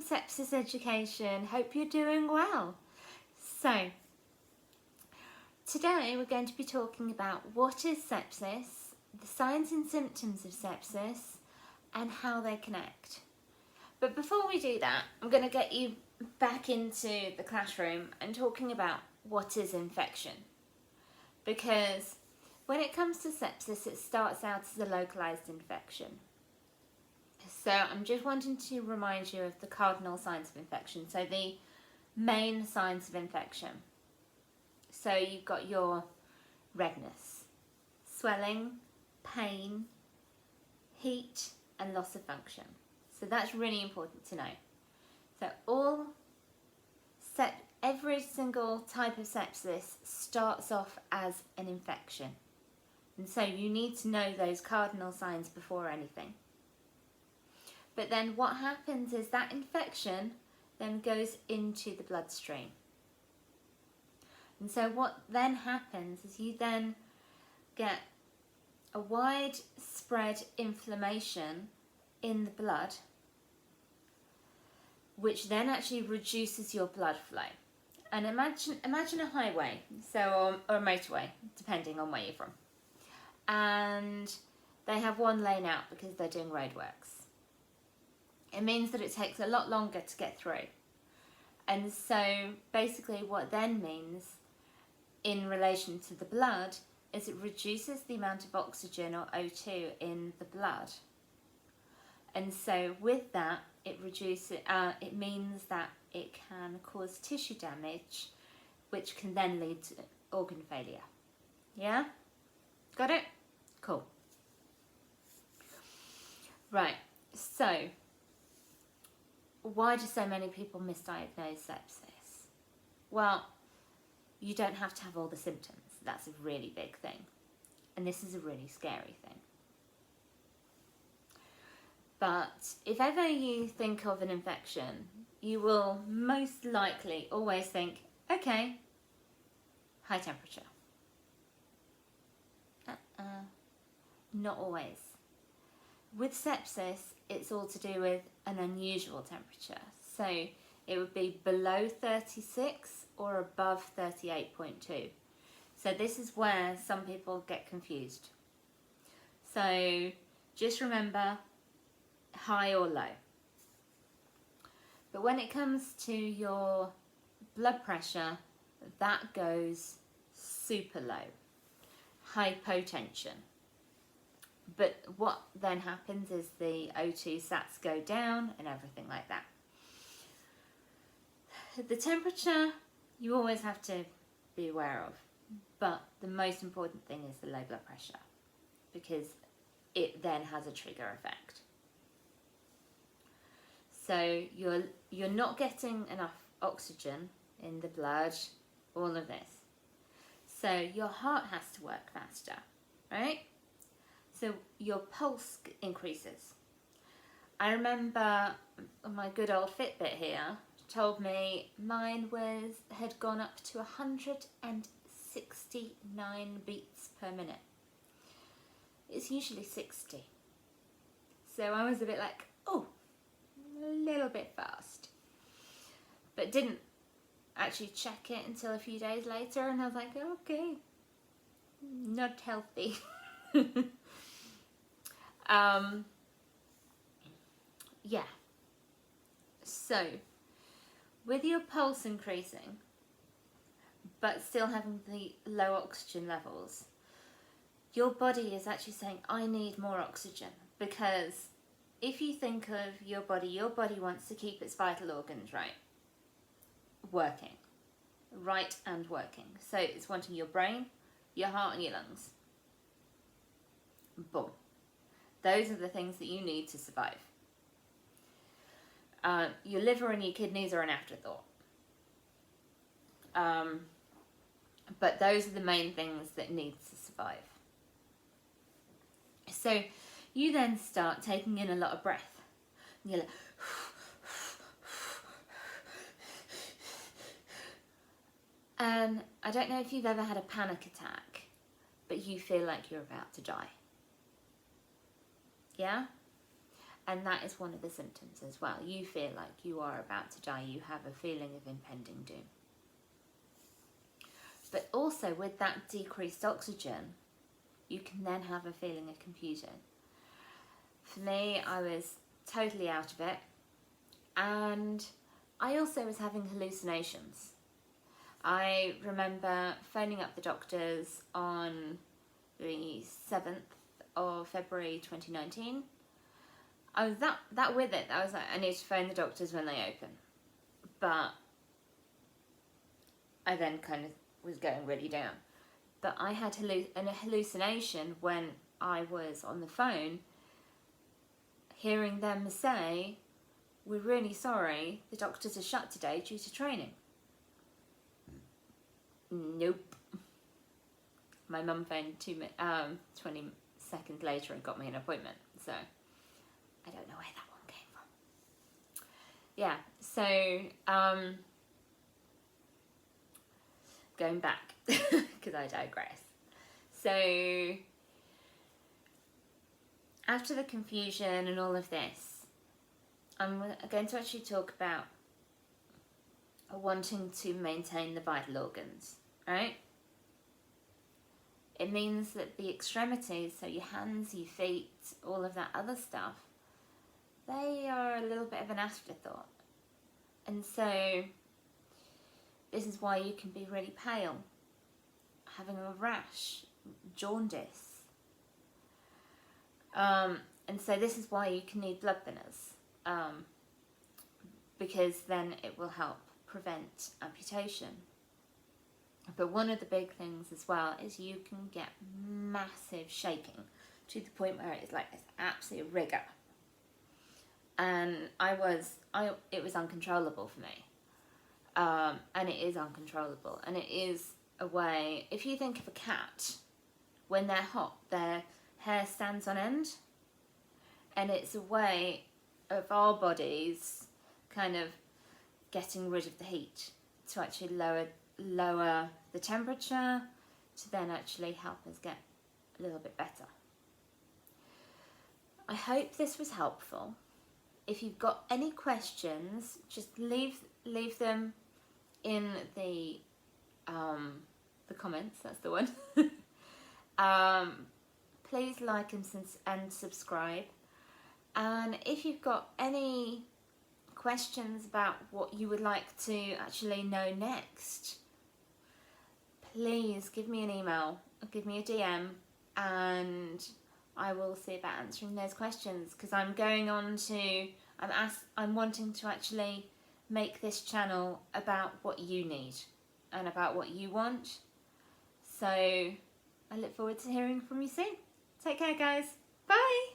Sepsis Education. Hope you're doing well. So, today we're going to be talking about what is sepsis, the signs and symptoms of sepsis, and how they connect. But before we do that, I'm going to get you back into the classroom and talking about what is infection. Because when it comes to sepsis, it starts out as a localized infection. So I'm just wanting to remind you of the cardinal signs of infection, so the main signs of infection. So you've got your redness, swelling, pain, heat, and loss of function. So that's really important to know. So every single type of sepsis starts off as an infection. And so you need to know those cardinal signs before anything. But then what happens is that infection then goes into the bloodstream. And so what then happens is you then get a widespread inflammation in the blood, which then actually reduces your blood flow. And imagine a highway, or a motorway, depending on where you're from. And they have one lane out because they're doing roadworks. It means that it takes a lot longer to get through. And so basically what then means in relation to the blood is it reduces the amount of oxygen or O2 in the blood. And so with that, it means that it can cause tissue damage, which can then lead to organ failure. Yeah? Got it? Cool. Right, so why do so many people misdiagnose sepsis? Well, you don't have to have all the symptoms. That's a really big thing. And this is a really scary thing. But if ever you think of an infection, you will most likely always think, okay, high temperature. Not always. With sepsis, it's all to do with an unusual temperature. So it would be below 36 or above 38.2. So this is where some people get confused. So just remember, high or low. But when it comes to your blood pressure, that goes super low, hypotension. But what then happens is the O2 sats go down and everything like that. The temperature you always have to be aware of, but the most important thing is the low blood pressure, because it then has a trigger effect. So you're not getting enough oxygen in the blood, all of this. So your heart has to work faster, right? So your pulse increases. I remember my good old Fitbit here told me mine had gone up to 169 beats per minute. It's usually 60. So I was a bit like, oh, a little bit fast. But didn't actually check it until a few days later, and I was like, okay, not healthy. Yeah. So, with your pulse increasing, but still having the low oxygen levels, your body is actually saying, I need more oxygen. Because if you think of your body wants to keep its vital organs working. So it's wanting your brain, your heart, and your lungs. Boom. Those are the things that you need to survive. Your liver and your kidneys are an afterthought. But those are the main things that need to survive. So you then start taking in a lot of breath. And you're like, and I don't know if you've ever had a panic attack, but you feel like you're about to die. Yeah? And that is one of the symptoms as well. You feel like you are about to die. You have a feeling of impending doom. But also with that decreased oxygen, you can then have a feeling of confusion. For me, I was totally out of it. And I also was having hallucinations. I remember phoning up the doctors on the 7th of February 2019. I was that with it. I was like, I need to phone the doctors when they open. But I then kind of was going really down. But I had a hallucination when I was on the phone, hearing them say, "We're really sorry, the doctors are shut today due to training." Nope. My mum phoned 20 seconds later and got me an appointment. So I don't know where that one came from. Yeah, so going back, because I digress. So after the confusion and all of this, I'm going to actually talk about wanting to maintain the vital organs, right? It means that the extremities, so your hands, your feet, all of that other stuff, they are a little bit of an afterthought. And so this is why you can be really pale, having a rash, jaundice. And so this is why you can need blood thinners, because then it will help prevent amputation. But one of the big things as well is you can get massive shaking to the point where it's like this absolute rigor. And it was uncontrollable for me. And it is uncontrollable. And it is a way, if you think of a cat, when they're hot, their hair stands on end. And it's a way of our bodies kind of getting rid of the heat to actually lower the temperature to then actually help us get a little bit better. I hope this was helpful. If you've got any questions, just leave them in the comments. That's the one. Please like and subscribe. And if you've got any questions about what you would like to actually know next, please give me an email or give me a DM, and I will see about answering those questions, because I'm wanting to actually make this channel about what you need and about what you want. So I look forward to hearing from you soon. Take care, guys. Bye.